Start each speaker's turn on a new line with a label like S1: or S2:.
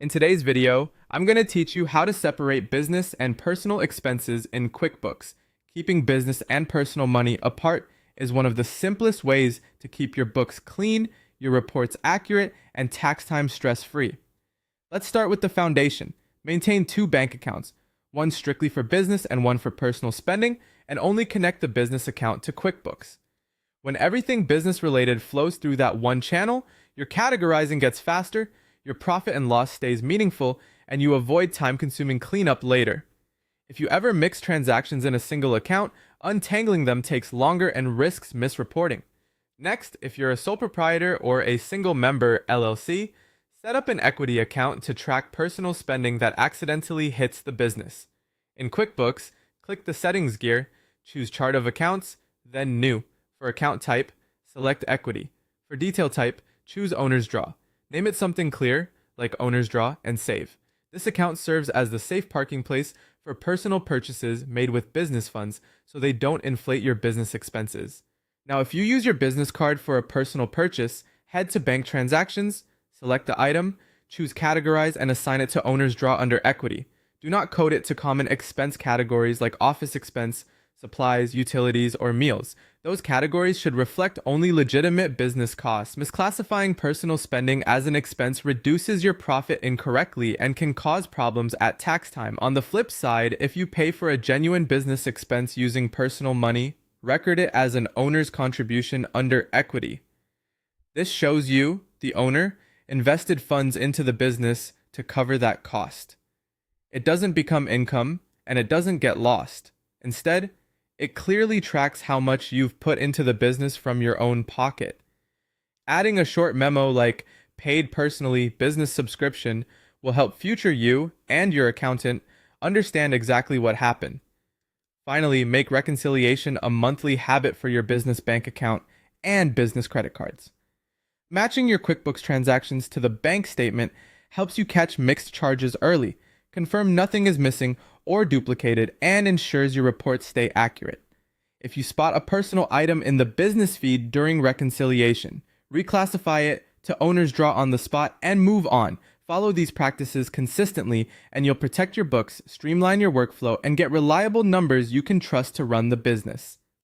S1: In today's video, I'm going to teach you how to separate business and personal expenses in QuickBooks. Keeping business and personal money apart is one of the simplest ways to keep your books clean, your reports accurate, and tax time stress-free. Let's start with the foundation. Maintain two bank accounts, one strictly for business and one for personal spending, and only connect the business account to QuickBooks. When everything business-related flows through that one channel, your categorizing gets faster, your profit and loss stays meaningful, and you avoid time-consuming cleanup later. If you ever mix transactions in a single account, untangling them takes longer and risks misreporting. Next, if you're a sole proprietor or a single member LLC, set up an equity account to track personal spending that accidentally hits the business. In QuickBooks, click the Settings gear, choose Chart of Accounts, then New. For account type, select Equity. For detail type, choose Owner's Draw. Name it something clear, like Owner's Draw, and save. This account serves as the safe parking place for personal purchases made with business funds so they don't inflate your business expenses. Now, if you use your business card for a personal purchase, head to Bank Transactions, select the item, choose Categorize, and assign it to Owner's Draw under Equity. Do not code it to common expense categories like office expense, supplies, utilities, or meals. Those categories should reflect only legitimate business costs. Misclassifying personal spending as an expense reduces your profit incorrectly and can cause problems at tax time. On the flip side, if you pay for a genuine business expense using personal money, record it as an owner's contribution under equity. This shows you, the owner, invested funds into the business to cover that cost. It doesn't become income, and it doesn't get lost. Instead, it clearly tracks how much you've put into the business from your own pocket. Adding a short memo like paid personally business subscription will help future you and your accountant understand exactly what happened. Finally, make reconciliation a monthly habit for your business bank account and business credit cards. Matching your QuickBooks transactions to the bank statement helps you catch mixed charges early, confirm nothing is missing or duplicated, and ensures your reports stay accurate. If you spot a personal item in the business feed during reconciliation, reclassify it to Owner's Draw on the spot and move on. Follow these practices consistently and you'll protect your books, streamline your workflow, and get reliable numbers you can trust to run the business.